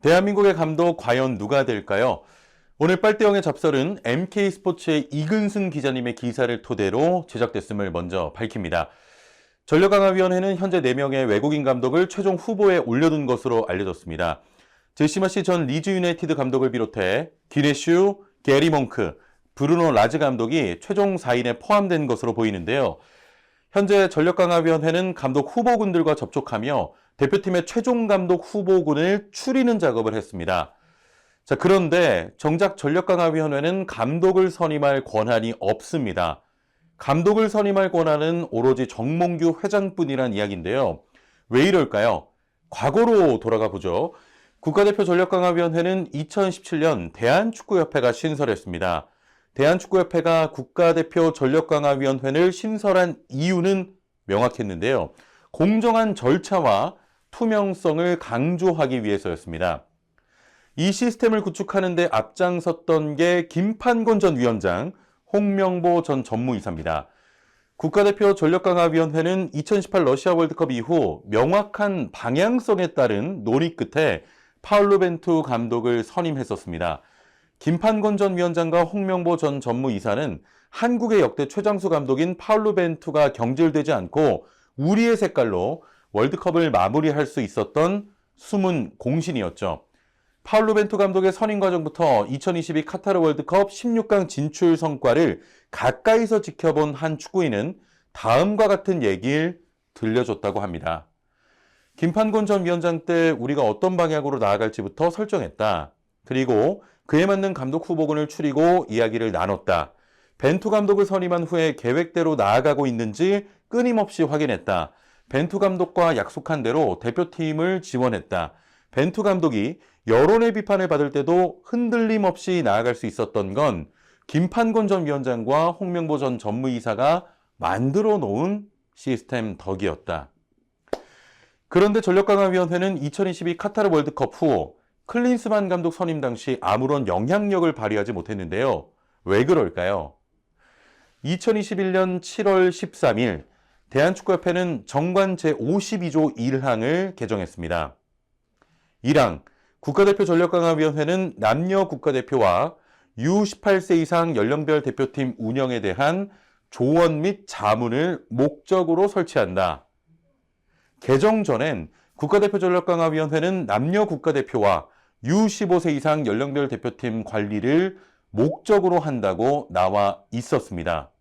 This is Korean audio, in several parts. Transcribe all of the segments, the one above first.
대한민국의 감독 과연 누가 될까요? 오늘 빨대영의 잡설은 MK스포츠의 이근승 기자님의 기사를 토대로 제작됐음을 먼저 밝힙니다. 전력강화위원회는 현재 4명의 외국인 감독을 최종 후보에 올려둔 것으로 알려졌습니다. 제시 마시 전 리즈 유나이티드 감독을 비롯해 기네슈, 게리 몽크, 브루노 라즈 감독이 최종 4인에 포함된 것으로 보이는데요. 현재 전력강화위원회는 감독 후보군들과 접촉하며 대표팀의 최종 감독 후보군을 추리는 작업을 했습니다. 자, 그런데 정작 전력강화위원회는 감독을 선임할 권한이 없습니다. 감독을 선임할 권한은 오로지 정몽규 회장뿐이란 이야기인데요. 왜 이럴까요? 과거로 돌아가 보죠. 국가대표 전력강화위원회는 2017년 대한축구협회가 신설했습니다. 대한축구협회가 국가대표 전력강화위원회를 신설한 이유는 명확했는데요. 공정한 절차와 투명성을 강조하기 위해서였습니다. 이 시스템을 구축하는 데 앞장섰던 게 김판곤 전 위원장, 홍명보 전 전무이사입니다. 국가대표 전력강화위원회는 2018 러시아 월드컵 이후 명확한 방향성에 따른 논의 끝에 파울로 벤투 감독을 선임했었습니다. 김판곤 전 위원장과 홍명보 전 전무이사는 한국의 역대 최장수 감독인 파울로 벤투가 경질되지 않고 우리의 색깔로 월드컵을 마무리할 수 있었던 숨은 공신이었죠. 파울로 벤투 감독의 선임 과정부터 2022 카타르 월드컵 16강 진출 성과를 가까이서 지켜본 한 축구인은 다음과 같은 얘기를 들려줬다고 합니다. 김판곤 전 위원장 때 우리가 어떤 방향으로 나아갈지부터 설정했다. 그리고 그에 맞는 감독 후보군을 추리고 이야기를 나눴다. 벤투 감독을 선임한 후에 계획대로 나아가고 있는지 끊임없이 확인했다. 벤투 감독과 약속한 대로 대표팀을 지원했다. 벤투 감독이 여론의 비판을 받을 때도 흔들림 없이 나아갈 수 있었던 건 김판곤 전 위원장과 홍명보 전 전무이사가 만들어 놓은 시스템 덕이었다. 그런데 전력강화위원회는 2022 카타르 월드컵 후 클린스만 감독 선임 당시 아무런 영향력을 발휘하지 못했는데요. 왜 그럴까요? 2021년 7월 13일 대한축구협회는 정관 제52조 1항을 개정했습니다. 1항, 국가대표 전력강화위원회는 남녀 국가대표와 U18세 이상 연령별 대표팀 운영에 대한 조언 및 자문을 목적으로 설치한다. 개정 전엔 국가대표 전력강화위원회는 남녀 국가대표와 U15세 이상 연령별 대표팀 관리를 목적으로 한다고 나와 있었습니다.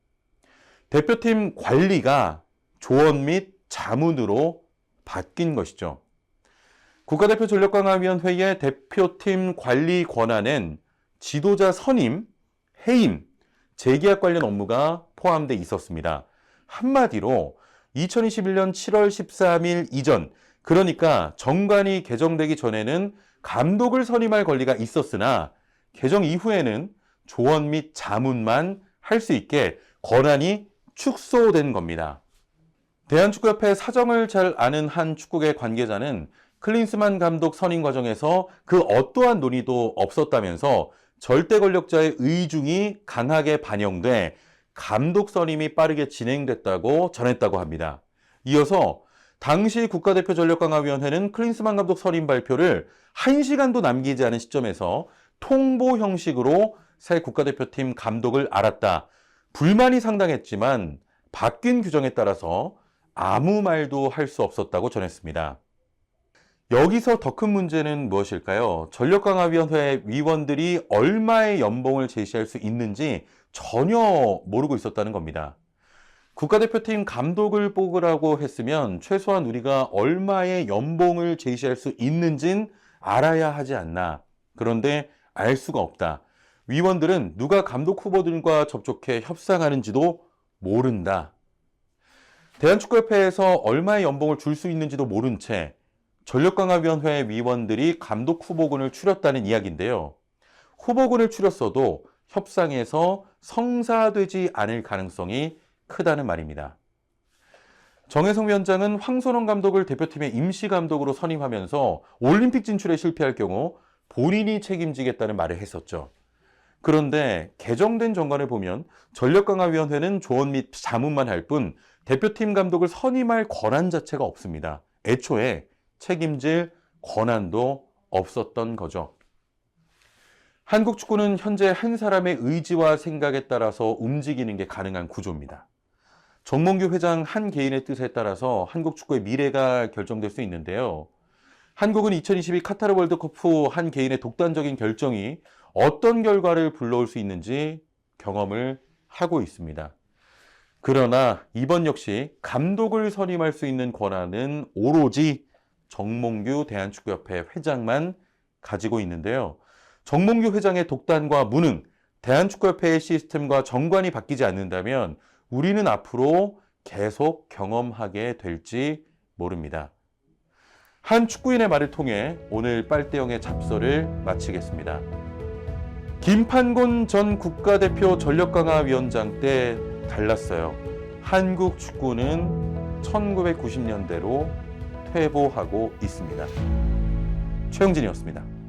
대표팀 관리가 조언 및 자문으로 바뀐 것이죠. 국가대표 전력강화위원회의 대표팀 관리 권한엔 지도자 선임, 해임, 재계약 관련 업무가 포함되어 있었습니다. 한마디로 2021년 7월 13일 이전, 그러니까 정관이 개정되기 전에는 감독을 선임할 권리가 있었으나 개정 이후에는 조언 및 자문만 할 수 있게 권한이 축소된 겁니다. 대한축구협회 사정을 잘 아는 한 축구계 관계자는 클린스만 감독 선임 과정에서 그 어떠한 논의도 없었다면서 절대 권력자의 의중이 강하게 반영돼 감독 선임이 빠르게 진행됐다고 전했다고 합니다. 이어서 당시 국가대표 전력강화위원회는 클린스만 감독 선임 발표를 1시간도 남기지 않은 시점에서 통보 형식으로 새 국가대표팀 감독을 알았다. 불만이 상당했지만 바뀐 규정에 따라서 아무 말도 할 수 없었다고 전했습니다. 여기서 더 큰 문제는 무엇일까요? 전력강화위원회 위원들이 얼마의 연봉을 제시할 수 있는지 전혀 모르고 있었다는 겁니다. 국가대표팀 감독을 뽑으라고 했으면 최소한 우리가 얼마의 연봉을 제시할 수 있는진 알아야 하지 않나. 그런데 알 수가 없다. 위원들은 누가 감독 후보들과 접촉해 협상하는지도 모른다. 대한축구협회에서 얼마의 연봉을 줄 수 있는지도 모른 채 전력강화위원회 위원들이 감독 후보군을 추렸다는 이야기인데요. 후보군을 추렸어도 협상에서 성사되지 않을 가능성이 크다는 말입니다. 정혜성 위원장은 황선홍 감독을 대표팀의 임시감독으로 선임하면서 올림픽 진출에 실패할 경우 본인이 책임지겠다는 말을 했었죠. 그런데 개정된 정관을 보면 전력강화위원회는 조언 및 자문만 할 뿐 대표팀 감독을 선임할 권한 자체가 없습니다. 애초에 책임질 권한도 없었던 거죠. 한국 축구는 현재 한 사람의 의지와 생각에 따라서 움직이는 게 가능한 구조입니다. 정몽규 회장 한 개인의 뜻에 따라서 한국 축구의 미래가 결정될 수 있는데요. 한국은 2022 카타르 월드컵 후 한 개인의 독단적인 결정이 어떤 결과를 불러올 수 있는지 경험을 하고 있습니다. 그러나 이번 역시 감독을 선임할 수 있는 권한은 오로지 정몽규 대한축구협회 회장만 가지고 있는데요. 정몽규 회장의 독단과 무능, 대한축구협회의 시스템과 정관이 바뀌지 않는다면 우리는 앞으로 계속 경험하게 될지 모릅니다. 한 축구인의 말을 통해 오늘 빨대영의 잡서를 마치겠습니다. 김판곤 전 국가대표 전력강화위원장 때 달랐어요. 한국 축구는 1990년대로 퇴보하고 있습니다. 최영진이었습니다.